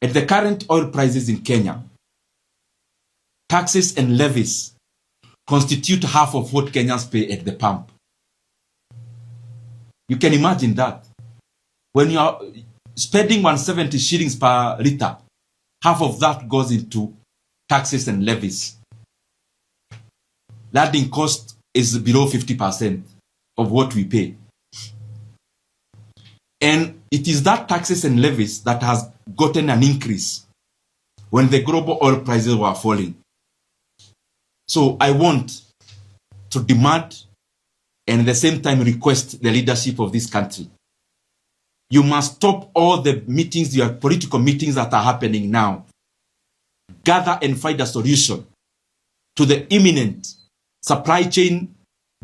At the current oil prices in Kenya, taxes and levies constitute half of what Kenyans pay at the pump. You can imagine that. When you are spending 170 shillings per liter, half of that goes into taxes and levies. Landing cost is below 50% of what we pay. And it is that taxes and levies that has gotten an increase when the global oil prices were falling. So I want to demand and at the same time request the leadership of this country. You must stop all the meetings, your political meetings that are happening now. Gather and find a solution to the imminent supply chain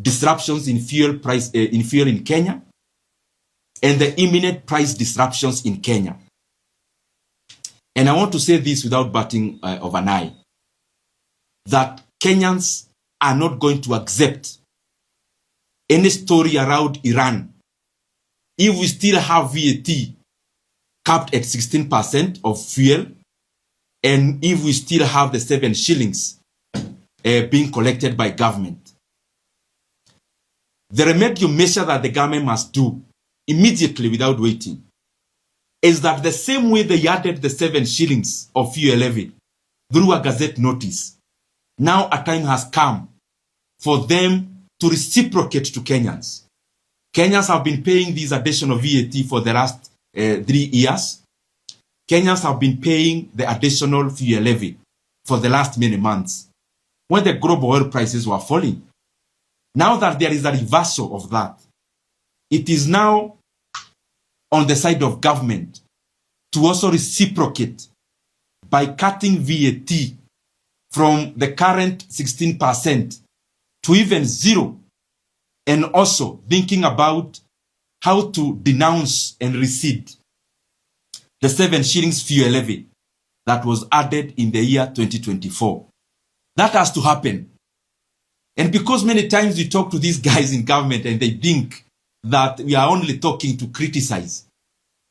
disruptions in fuel in Kenya and the imminent price disruptions in Kenya. And I want to say this without batting of an eye, that Kenyans are not going to accept any story around Iran if we still have VAT capped at 16% of fuel, and if we still have the 7 shillings being collected by government. The remedial measure that the government must do immediately without waiting is that the same way they added the 7 shillings of fuel levy through a gazette notice, now a time has come for them to reciprocate to Kenyans. Kenyans have been paying this additional VAT for the last 3 years. Kenyans have been paying the additional fuel levy for the last many months when the global oil prices were falling. Now that there is a reversal of that, it is now on the side of government to also reciprocate by cutting VAT from the current 16% to even 0, and also thinking about how to denounce and rescind the 7 shillings fuel levy that was added in the year 2024. That has to happen. And because many times we talk to these guys in government and they think that we are only talking to criticize,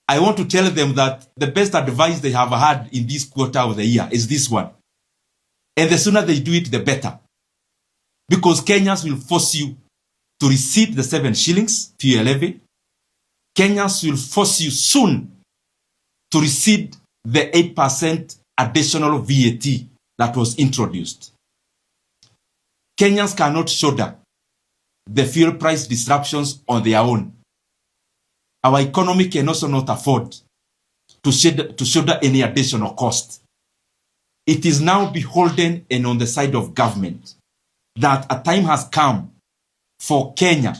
I want to tell them that the best advice they have had in this quarter of the year is this one. And the sooner they do it, the better. Because Kenyans will force you to rescind the 7 shillings fuel levy. Kenyans will force you soon to rescind the 8% additional VAT that was introduced. Kenyans cannot shoulder the fuel price disruptions on their own. Our economy can also not afford to shoulder any additional cost. It is now beholden and on the side of government that a time has come for Kenya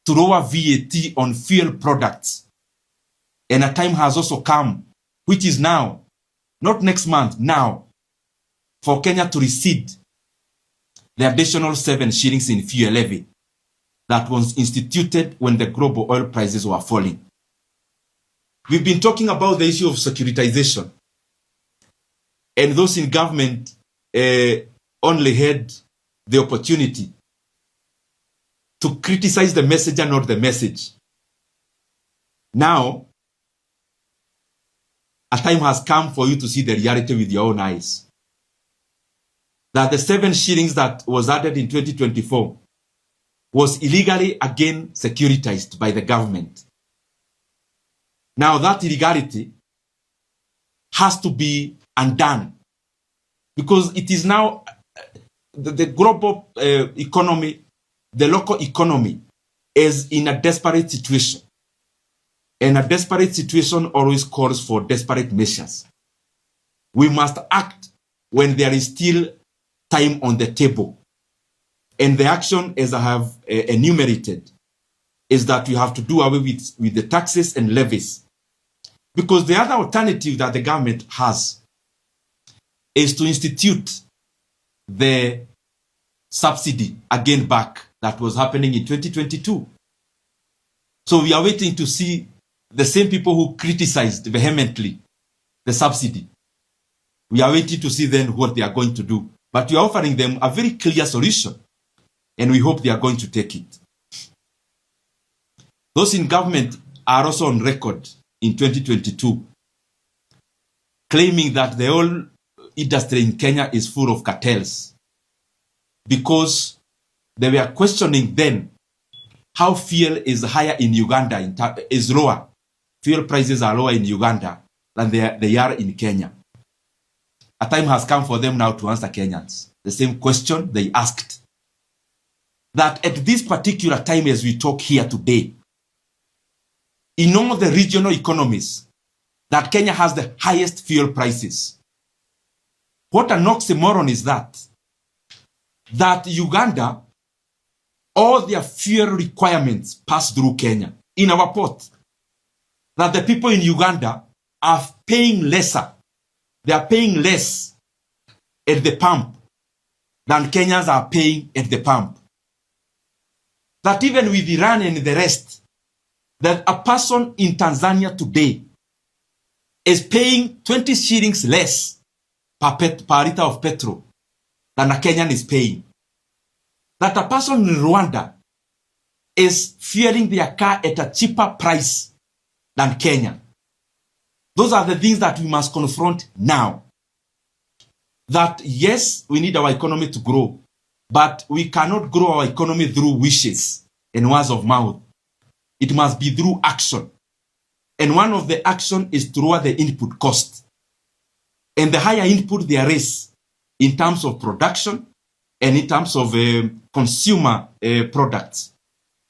to lower VAT on fuel products. And a time has also come, which is now, not next month, now, for Kenya to rescind the additional 7 shillings in fuel levy that was instituted when the global oil prices were falling. We've been talking about the issue of securitization. And those in government only had the opportunity to criticize the messenger, not the message. Now, a time has come for you to see the reality with your own eyes. That the 7 shillings that was added in 2024 was illegally again securitized by the government. Now that illegality has to be undone because it is now the global economy, the local economy is in a desperate situation. And a desperate situation always calls for desperate measures. We must act when there is still time on the table. And the action, as I have enumerated, is that you have to do away with the taxes and levies. Because the other alternative that the government has is to institute the subsidy again back that was happening in 2022. So we are waiting to see the same people who criticized vehemently the subsidy. We are waiting to see then what they are going to do. But we are offering them a very clear solution. And we hope they are going to take it. Those in government are also on record in 2022 claiming that the oil industry in Kenya is full of cartels, because they were questioning then how fuel is higher in Uganda, is lower. Fuel prices are lower in Uganda than they are in Kenya. A time has come for them now to answer Kenyans the same question they asked. That at this particular time as we talk here today, in all the regional economies, that Kenya has the highest fuel prices. What an oxymoron is that? That Uganda, all their fuel requirements pass through Kenya in our port. That the people in Uganda are paying lesser. They are paying less at the pump than Kenyans are paying at the pump. That even with Iran and the rest, that a person in Tanzania today is paying 20 shillings less per liter of petrol than a Kenyan is paying. That a person in Rwanda is fueling their car at a cheaper price than Kenya. Those are the things that we must confront now. That yes, we need our economy to grow, but we cannot grow our economy through wishes and words of mouth. It must be through action. And one of the action is to lower the input cost. And the higher input there is in terms of production and in terms of consumer products,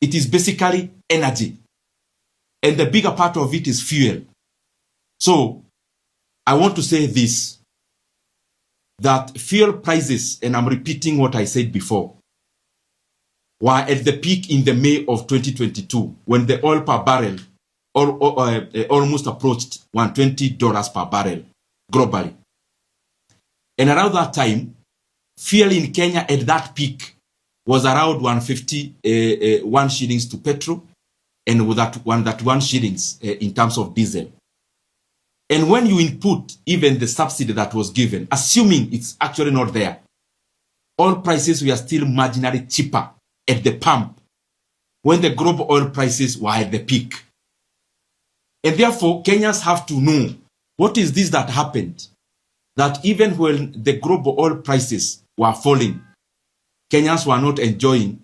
it is basically energy. And the bigger part of it is fuel. So I want to say this, that fuel prices, and I'm repeating what I said before, were at the peak in the May of 2022 when the oil per barrel almost approached $120 per barrel globally. And around that time, fuel in Kenya at that peak was around 1 shillings to petrol, and with that 1 shillings in terms of diesel. And when you input even the subsidy that was given, assuming it's actually not there, oil prices were still marginally cheaper at the pump when the global oil prices were at the peak. And therefore, Kenyans have to know what is this that happened, that even when the global oil prices were falling, Kenyans were not enjoying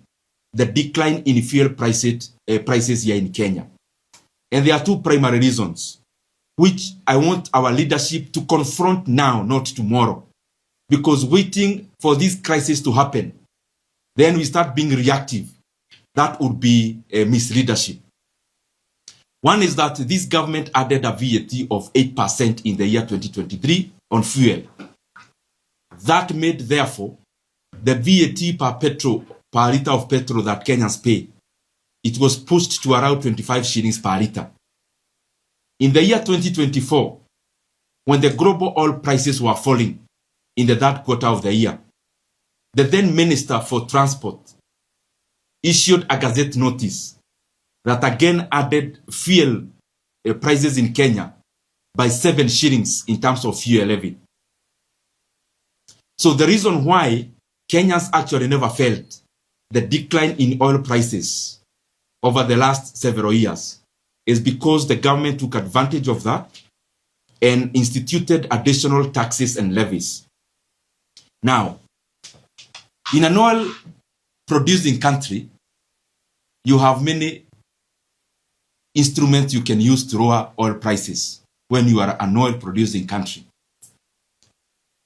the decline in fuel prices here in Kenya. And there are two primary reasons, which I want our leadership to confront now, not tomorrow. Because waiting for this crisis to happen, then we start being reactive. That would be a misleadership. One is that this government added a VAT of 8% in the year 2023 on fuel. That made, therefore, the VAT per liter of petrol that Kenyans pay, it was pushed to around 25 shillings per liter. In the year 2024, when the global oil prices were falling in the third quarter of the year, the then Minister for Transport issued a gazette notice that again added fuel prices in Kenya by 7 shillings in terms of fuel levy. So the reason why Kenyans actually never felt the decline in oil prices over the last several years is because the government took advantage of that and instituted additional taxes and levies. Now, in an oil-producing country, you have many instruments you can use to lower oil prices when you are an oil-producing country.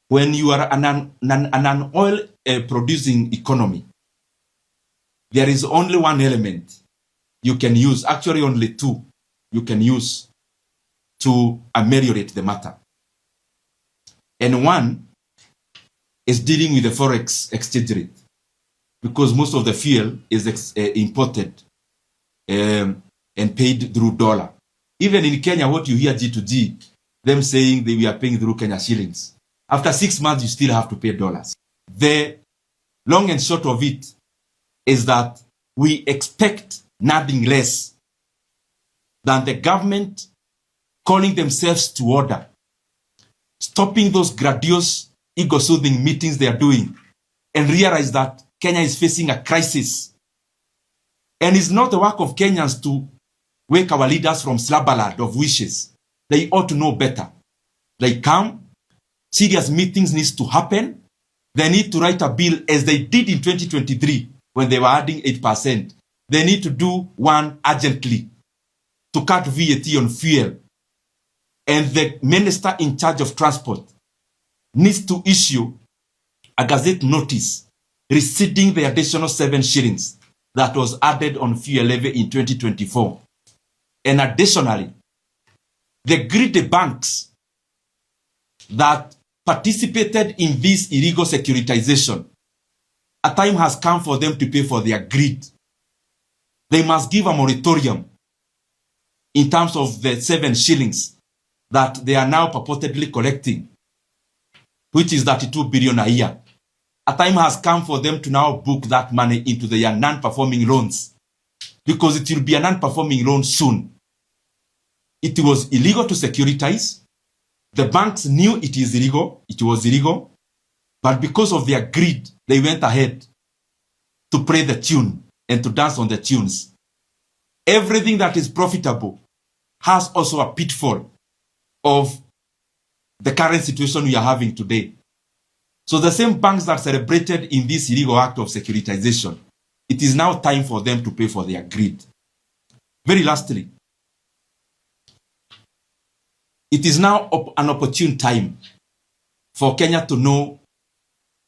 When you are an oil-producing economy, there is only one element you can use, actually only two you can use to ameliorate the matter. And one is dealing with the forex exchange rate, because most of the fuel is imported and paid through dollar. Even in Kenya, what you hear G2G, them saying they were paying through Kenya shillings. After 6 months, you still have to pay dollars. The long and short of it is that we expect nothing less than the government calling themselves to order, stopping those grandiose, ego-soothing meetings they are doing, and realize that Kenya is facing a crisis. And it's not the work of Kenyans to wake our leaders from slumberland of wishes. They ought to know better They come, serious meetings needs to happen. They need to write a bill as they did in 2023 when they were adding 8%. They need to do one urgently to cut VAT on fuel. And the minister in charge of transport needs to issue a gazette notice receding the additional 7 shillings that was added on fuel levy in 2024. And additionally, the greedy banks that participated in this illegal securitization, a time has come for them to pay for their greed. They must give a moratorium in terms of the 7 shillings that they are now purportedly collecting, which is 32 billion a year. A time has come for them to now book that money into their non-performing loans, because it will be a non-performing loan soon. It was illegal to securitize. The banks knew it is illegal. It was illegal. But because of their greed, they went ahead to play the tune and to dance on the tunes. Everything that is profitable has also a pitfall of the current situation we are having today. So the same banks that celebrated in this illegal act of securitization, it is now time for them to pay for their greed. Very lastly, it is now an opportune time for Kenya to know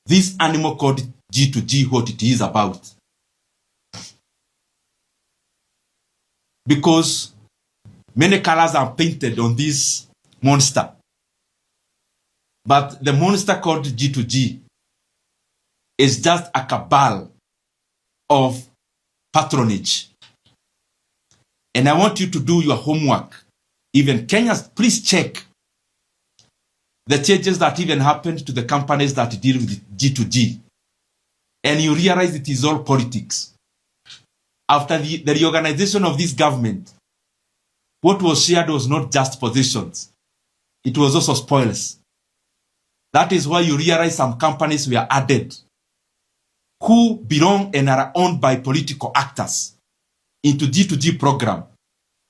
this animal called G2G, what it is about. Because many colors are painted on this monster. But the monster called G2G is just a cabal of patronage. And I want you to do your homework. Even Kenyans, please check the changes that even happened to the companies that deal with G2G. And you realize it is all politics. After the reorganization of this government, what was shared was not just positions. It was also spoils. That is why you realize some companies were added who belong and are owned by political actors into G2G program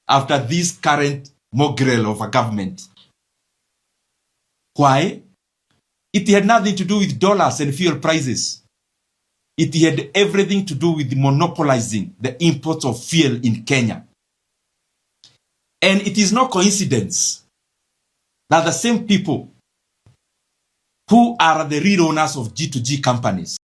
after this current mongrel of a government. Why? It had nothing to do with dollars and fuel prices. It had everything to do with monopolizing the imports of fuel in Kenya. And it is no coincidence that the same people who are the real owners of G2G companies